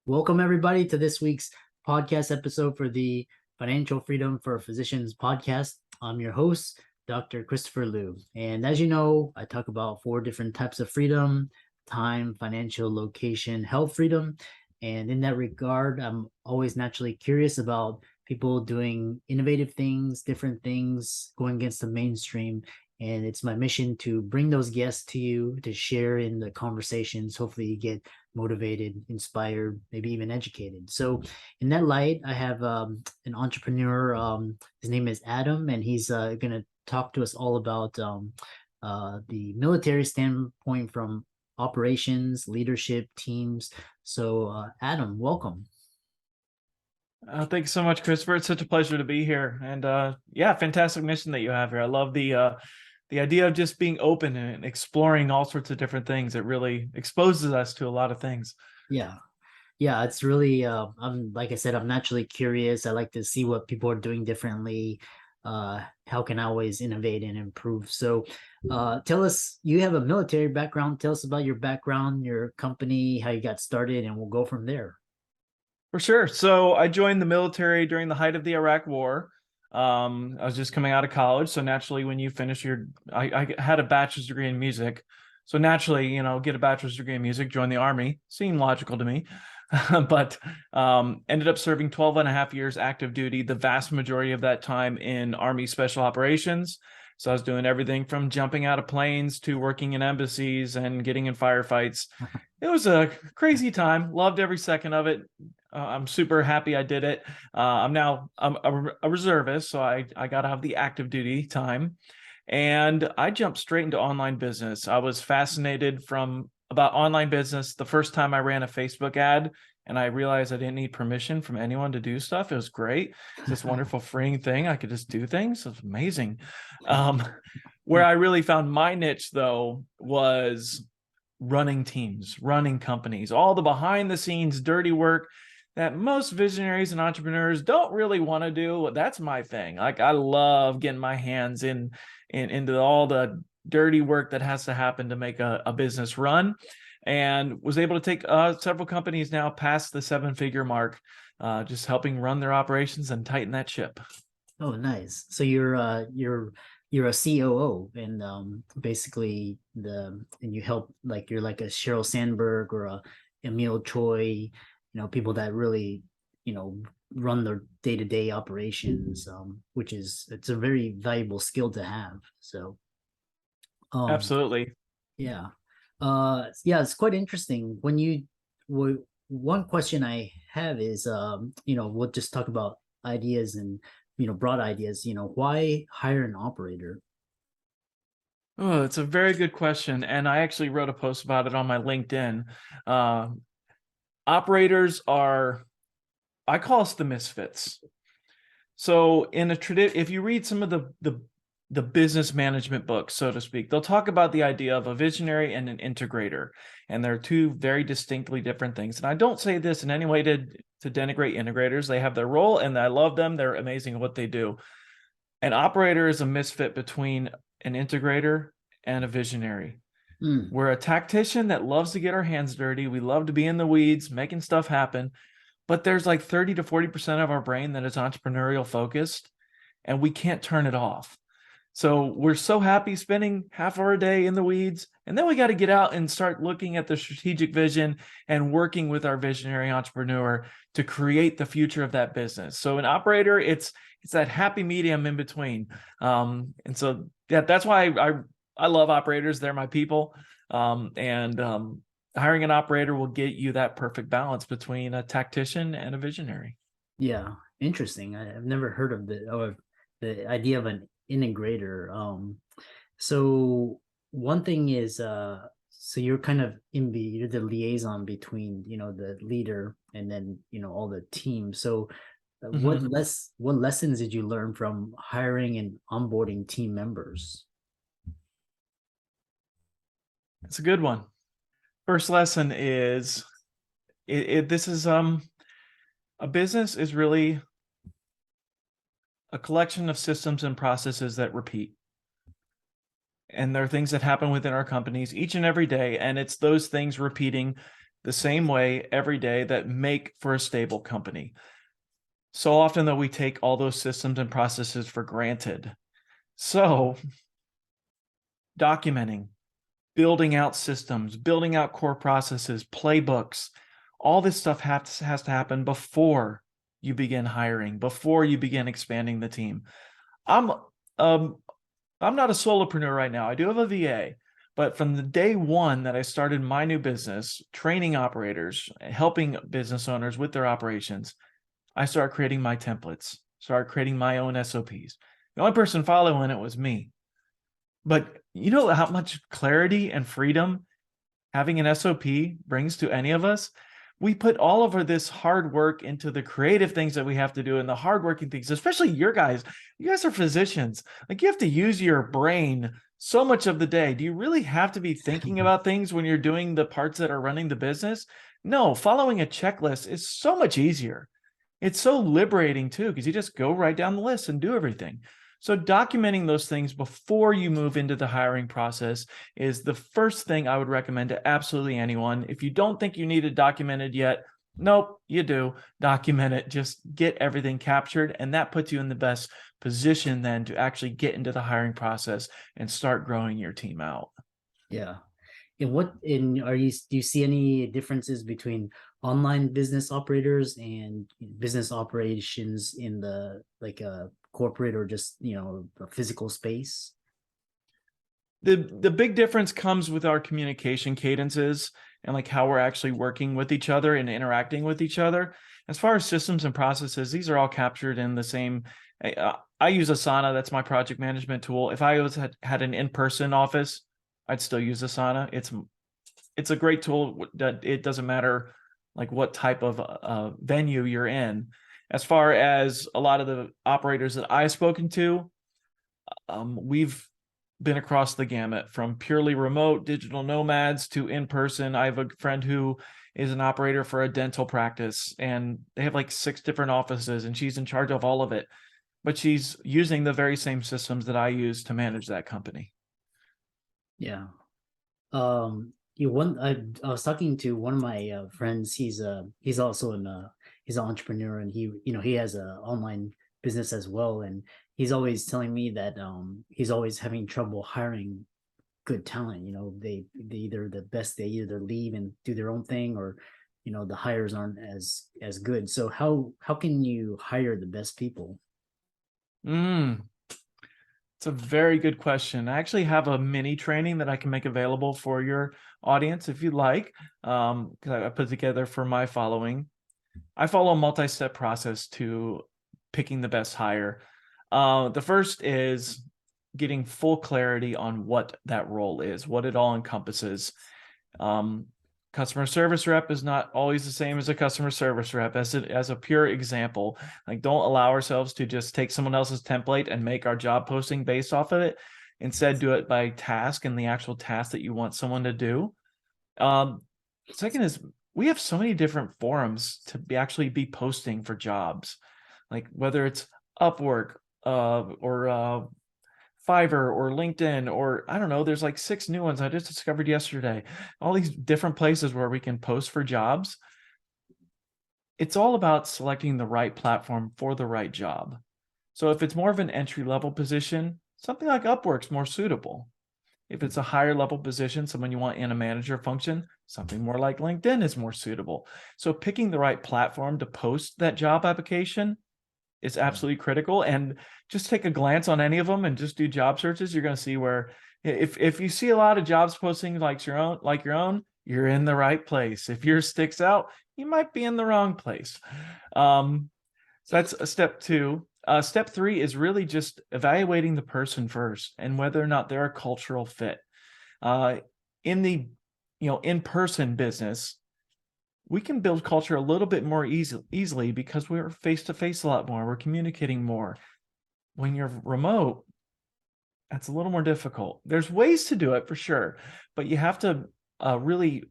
Welcome, everybody, to this week's podcast episode for the Financial Freedom for Physicians podcast. I'm your host, Dr. Christopher Liu. And as you know, I talk about four different types of freedom: time, financial, location, health freedom. And in that regard, I'm always naturally curious about people doing innovative things, different things, going against the mainstream. And it's my mission to bring those guests to you to share in the conversations. Hopefully, you get motivated, inspired, maybe even educated. So, in that light, I have an entrepreneur. His name is Adam, and he's going to talk to us all about the military standpoint from operations, leadership, teams. So, Adam, welcome. Thanks so much, Christopher. It's such a pleasure to be here. And yeah, fantastic mission that you have here. I love the idea of just being open and exploring all sorts of different things. It really exposes us to a lot of things. Yeah. Yeah, it's really I'm like I said, I'm naturally curious. I like to see what people are doing differently. How can I always innovate and improve? So tell us, you have a military background. Tell us about your background, your company, how you got started, and we'll go from there. For sure. So I joined the military during the height of the Iraq War. I was just coming out of college. So naturally, when you finish I had a bachelor's degree in music. So naturally, get a bachelor's degree in music, join the Army. Seemed logical to me. But ended up serving 12 and a half years active duty, the vast majority of that time in Army Special Operations. So I was doing everything from jumping out of planes to working in embassies and getting in firefights. It was a crazy time. Loved every second of it. I'm super happy I did it. I'm a reservist, so I got to have the active duty time. And I jumped straight into online business. I was fascinated about online business the first time I ran a Facebook ad, and I realized I didn't need permission from anyone to do stuff. It was great. It's this wonderful freeing thing. I could just do things. It was amazing. Where I really found my niche, though, was running teams, running companies, all the behind the scenes dirty work that most visionaries and entrepreneurs don't really want to do. That's my thing. Like, I love getting my hands into all the dirty work that has to happen to make a business run, and was able to take several companies now past the 7-figure mark, just helping run their operations and tighten that ship. Oh, nice. So you're a COO, and basically and you help, like, you're like a Sheryl Sandberg or a Emil Choi, people that really, run their day-to-day operations, which it's a very valuable skill to have. So Absolutely. yeah. Yeah, it's quite interesting. One question I have is, we'll just talk about ideas and, broad ideas. Why hire an operator? Oh, it's a very good question. And I actually wrote a post about it on my LinkedIn. Operators I call us the misfits. So if you read some of the business management books, so to speak, they'll talk about the idea of a visionary and an integrator. And they're two very distinctly different things. And I don't say this in any way to denigrate integrators. They have their role and I love them. They're amazing at what they do. An operator is a misfit between an integrator and a visionary. We're a tactician that loves to get our hands dirty. We love to be in the weeds, making stuff happen. But there's like 30 to 40% of our brain that is entrepreneurial focused, and we can't turn it off. So we're so happy spending half our day in the weeds, and then we got to get out and start looking at the strategic vision and working with our visionary entrepreneur to create the future of that business. So an operator, it's that happy medium in between. And so that's why I love operators. They're my people. Hiring an operator will get you that perfect balance between a tactician and a visionary. Yeah, interesting. I've never heard of the idea of an integrator. So one thing is, so you're kind of you're the liaison between, the leader and then, all the team. So what lessons did you learn from hiring and onboarding team members? It's a good one. First lesson is this is a business is really a collection of systems and processes that repeat. And there are things that happen within our companies each and every day. And it's those things repeating the same way every day that make for a stable company. So often, though, we take all those systems and processes for granted. So documenting, building out systems, building out core processes, playbooks, all this stuff has to happen before you begin hiring, before you begin expanding the team. I'm not a solopreneur right now. I do have a VA, but from the day one that I started my new business, training operators, helping business owners with their operations, I started creating my templates, started creating my own SOPs. The only person following it was me. But you know how much clarity and freedom having an SOP brings to any of us? We put all of this hard work into the creative things that we have to do and the hardworking things, especially you guys are physicians. Like, you have to use your brain so much of the day. Do you really have to be thinking about things when you're doing the parts that are running the business? No, following a checklist is so much easier. It's so liberating too, because you just go right down the list and do everything. So documenting those things before you move into the hiring process is the first thing I would recommend to absolutely anyone. If you don't think you need it documented yet, nope, you do. Document it. Just get everything captured, and that puts you in the best position then to actually get into the hiring process and start growing your team out. Yeah. Do you see any differences between online business operators and business operations in the corporate or just a physical space? The big difference comes with our communication cadences and like how we're actually working with each other and interacting with each other. As far as systems and processes, these are all captured in the same. I use Asana. That's my project management tool. If I had an in-person office, I'd still use Asana. It's a great tool that it doesn't matter like what type of venue you're in. As far as a lot of the operators that I've spoken to, we've been across the gamut from purely remote digital nomads to in-person. I have a friend who is an operator for a dental practice, and they have like 6 different offices, and she's in charge of all of it. But she's using the very same systems that I use to manage that company. Yeah. I was talking to one of my friends. He's also he's an entrepreneur, and he has a online business as well. And he's always telling me that he's always having trouble hiring good talent. They either leave and do their own thing, or the hires aren't as good. So how can you hire the best people? It's a very good question. I actually have a mini training that I can make available for your audience if you like, because I put together for my following. I follow a multi-step process to picking the best hire. The first is getting full clarity on what that role is, what it all encompasses. Customer service rep is not always the same as a customer service rep. As a pure example, like, don't allow ourselves to just take someone else's template and make our job posting based off of it. Instead, do it by task and the actual task that you want someone to do. Second is, we have so many different forums to actually be posting for jobs, like whether it's Upwork or Fiverr or LinkedIn, or I don't know, there's like 6 new ones I just discovered yesterday. All these different places where we can post for jobs. It's all about selecting the right platform for the right job. So if it's more of an entry-level position, something like Upwork's more suitable. If it's a higher level position, someone you want in a manager function, something more like LinkedIn is more suitable. So picking the right platform to post that job application is absolutely critical. And just take a glance on any of them and just do job searches. You're going to see where if you see a lot of jobs posting like your own, you're in the right place. If yours sticks out, you might be in the wrong place. So that's a step 2. Step 3 is really just evaluating the person first and whether or not they're a cultural fit. In the in-person business, we can build culture a little bit more easily because we're face-to-face a lot more. We're communicating more. When you're remote, that's a little more difficult. There's ways to do it for sure, but you have to really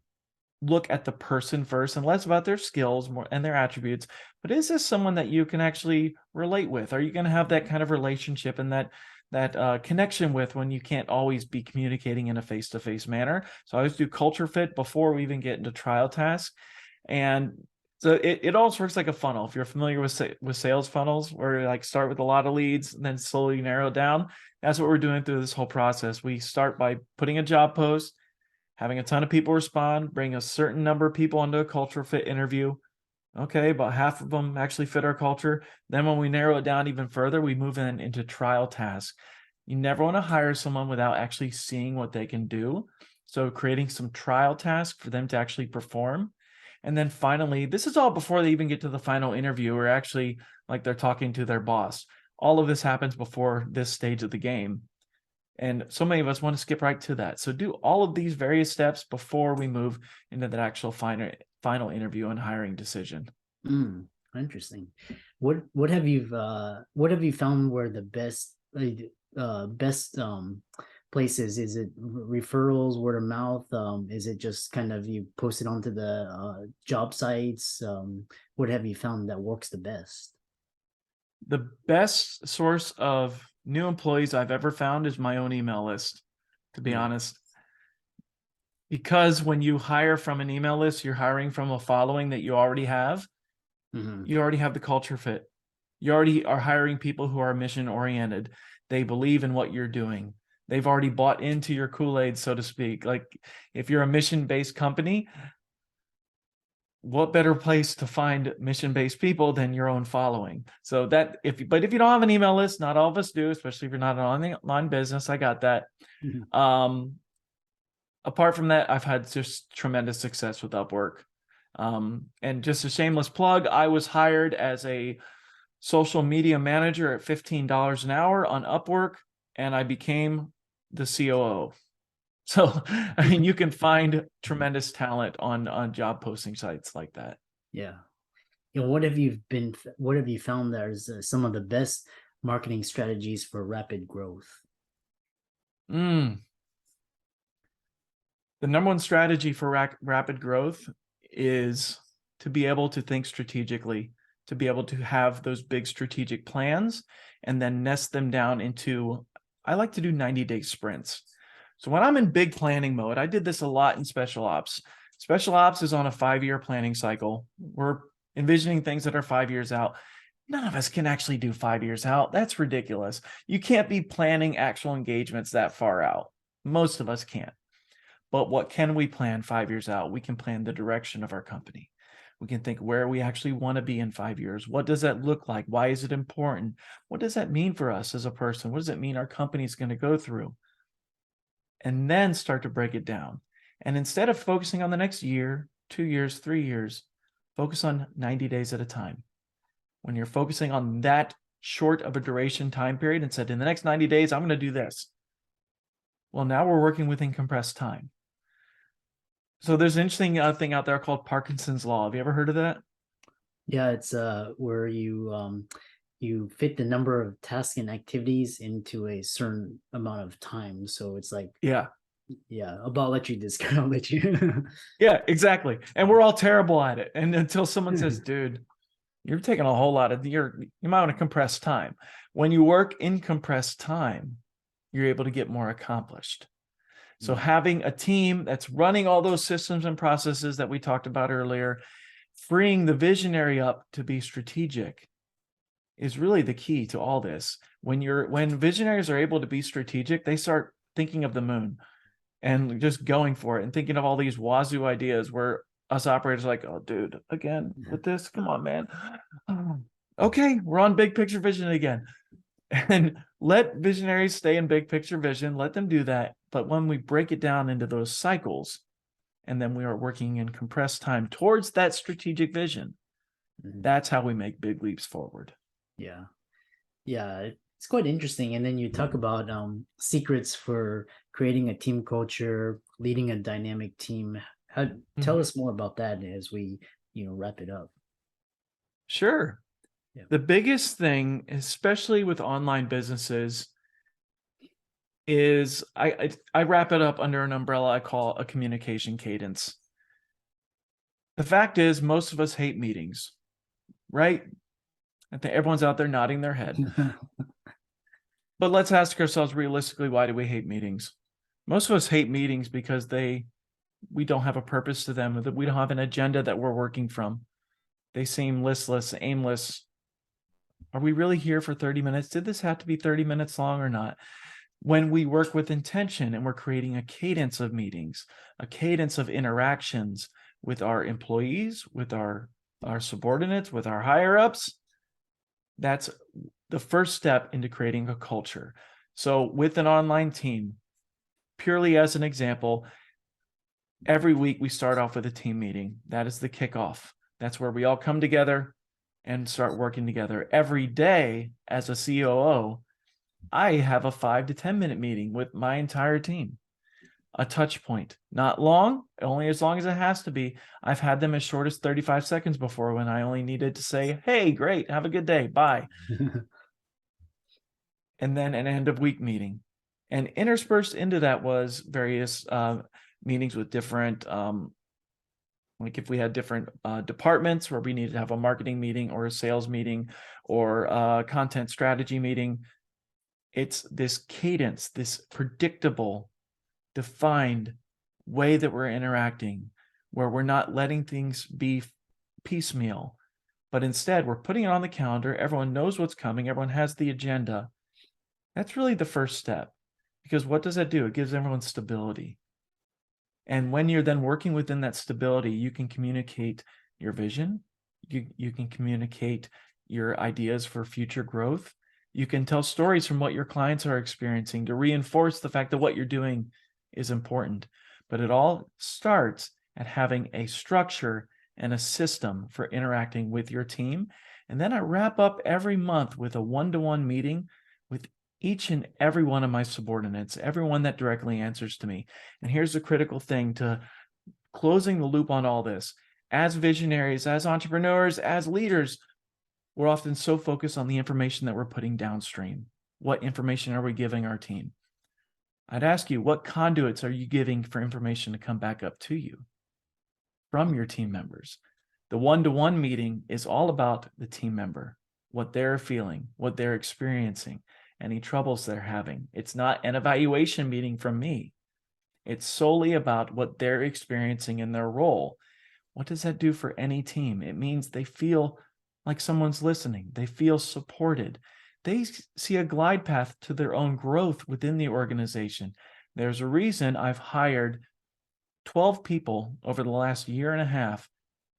look at the person first and less about their skills more and their attributes. But is this someone that you can actually relate with? Are you going to have that kind of relationship and that that connection with when you can't always be communicating in a face-to-face manner. So I always do culture fit before we even get into trial tasks. And so it almost works like a funnel. If you're familiar with sales funnels, where you like start with a lot of leads and then slowly narrow down, that's what we're doing through this whole process. We start by putting a job post, having a ton of people respond, bring a certain number of people into a culture fit interview. Okay, about half of them actually fit our culture. Then when we narrow it down even further, we move into trial tasks. You never want to hire someone without actually seeing what they can do. So creating some trial tasks for them to actually perform. And then finally, this is all before they even get to the final interview, or actually like they're talking to their boss. All of this happens before this stage of the game. And so many of us want to skip right to that. So do all of these various steps before we move into that actual final interview and hiring decision. Interesting. What have you found were the best places? Is it referrals, word of mouth? Is it just kind of you post it onto the job sites? What have you found that works the best? The best source of new employees I've ever found is my own email list, to be honest. Because when you hire from an email list, you're hiring from a following that you already have. You already have the culture fit. You already are hiring people who are mission oriented. They believe in what you're doing. They've already bought into your Kool-Aid, so to speak. Like if you're a mission-based company, what better place to find mission-based people than your own following? So that if you don't have an email list, not all of us do, especially if you're not an online business. I got that. Apart from that, I've had just tremendous success with Upwork. And just a shameless plug, I was hired as a social media manager at $15 an hour on Upwork, and I became the COO. So, I mean, you can find tremendous talent on job posting sites like that. Yeah. What have you found that is some of the best marketing strategies for rapid growth? The number one strategy for rapid growth is to be able to think strategically, to be able to have those big strategic plans and then nest them down into, I like to do 90-day sprints. So when I'm in big planning mode, I did this a lot in special ops. Special ops is on a 5-year planning cycle. We're envisioning things that are 5 years out. None of us can actually do 5 years out. That's ridiculous. You can't be planning actual engagements that far out. Most of us can't. But what can we plan 5 years out? We can plan the direction of our company. We can think where we actually want to be in 5 years. What does that look like? Why is it important? What does that mean for us as a person? What does it mean our company is going to go through? And then start to break it down. And instead of focusing on the next year, 2 years, 3 years, focus on 90 days at a time. When you're focusing on that short of a duration time period and said, in the next 90 days, I'm going to do this. Well, now we're working within compressed time. So there's an interesting thing out there called Parkinson's Law. Have you ever heard of that? Yeah, it's where you fit the number of tasks and activities into a certain amount of time. So it's like, yeah, I'll let you discuss. I'll let you. Yeah, exactly. And we're all terrible at it. And until someone says, dude, you're taking a whole lot of you might want to compress time. When you work in compressed time, you're able to get more accomplished. So having a team that's running all those systems and processes that we talked about earlier, freeing the visionary up to be strategic is really the key to all this. When visionaries are able to be strategic, they start thinking of the moon and just going for it and thinking of all these wazoo ideas where us operators are like, oh, dude, again with this? Come on, man. Okay, we're on big picture vision again. And let visionaries stay in big picture vision. Let them do that. But when we break it down into those cycles, and then we are working in compressed time towards that strategic vision, that's how we make big leaps forward. Yeah. It's quite interesting. And then you talk about secrets for creating a team culture, leading a dynamic team. Tell us more about that as we wrap it up. Sure. Yeah. The biggest thing, especially with online businesses, is I wrap it up under an umbrella I call a communication cadence. The fact is, most of us hate meetings, right? I think everyone's out there nodding their head. But let's ask ourselves realistically, why do we hate meetings? Most of us hate meetings because we don't have a purpose to them, that we don't have an agenda that we're working from. They seem listless, aimless. Are we really here for 30 minutes? Did this have to be 30 minutes long or not? When we work with intention and we're creating a cadence of meetings, a cadence of interactions with our employees, with our subordinates, with our higher ups, that's the first step into creating a culture. So with an online team, purely as an example, every week we start off with a team meeting. That is the kickoff. That's where we all come together and start working together. Every day as a COO, I have a 5 to 10 minute meeting with my entire team. A touch point, not long, only as long as it has to be. I've had them as short as 35 seconds before, when I only needed to say, hey, great, have a good day, bye. And then an end of week meeting. And interspersed into that was various meetings with different, like if we had different departments where we needed to have a marketing meeting or a sales meeting or a content strategy meeting. It's this cadence, this predictable, defined way that we're interacting, where we're not letting things be piecemeal, but instead we're putting it on the calendar. Everyone knows what's coming. Everyone has the agenda. That's really the first step, because what does that do? It gives everyone stability. And when you're then working within that stability, you can communicate your vision. You can communicate your ideas for future growth. You can tell stories from what your clients are experiencing to reinforce the fact that what you're doing is important. But it all starts at having a structure and a system for interacting with your team. And then I wrap up every month with a one-to-one meeting with each and every one of my subordinates, everyone that directly answers to me. And here's the critical thing to closing the loop on all this. As visionaries, as entrepreneurs, as leaders, we're often so focused on the information that we're putting downstream. What information are we giving our team? I'd ask you, what conduits are you giving for information to come back up to you from your team members? The one-to-one meeting is all about the team member, what they're feeling, what they're experiencing, any troubles they're having. It's not an evaluation meeting from me. It's solely about what they're experiencing in their role. What does that do for any team? It means they feel like someone's listening. They feel supported. They see a glide path to their own growth within the organization. There's a reason I've hired 12 people over the last year and a half.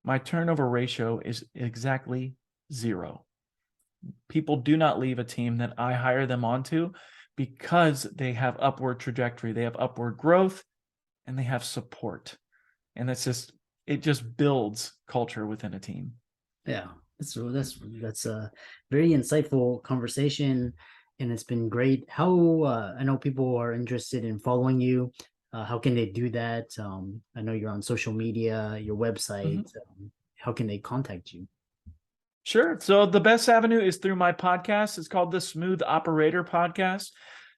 My turnover ratio is exactly 0. People do not leave a team that I hire them onto because they have upward trajectory, they have upward growth, and they have support. And it just builds culture within a team. Yeah, that's a very insightful conversation, and it's been great. How I know people are interested in following you. How can they do that? I know you're on social media, your website. How can they contact you? Sure. So the best avenue is through my podcast. It's called the Smooth Operator Podcast.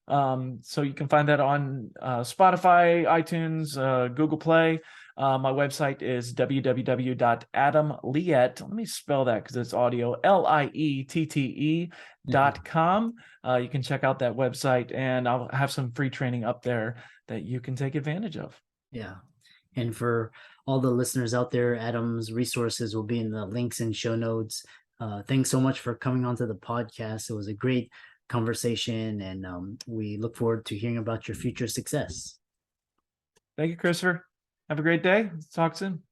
So you can find that on Spotify, iTunes, Google Play. My website is www.adamliette. Let me spell that because it's audio, liette.com. You can check out that website, and I'll have some free training up there that you can take advantage of. Yeah. And for all the listeners out there, Adam's resources will be in the links and show notes. Thanks so much for coming onto the podcast. It was a great conversation, and we look forward to hearing about your future success. Thank you, Christopher. Have a great day. Let's talk soon.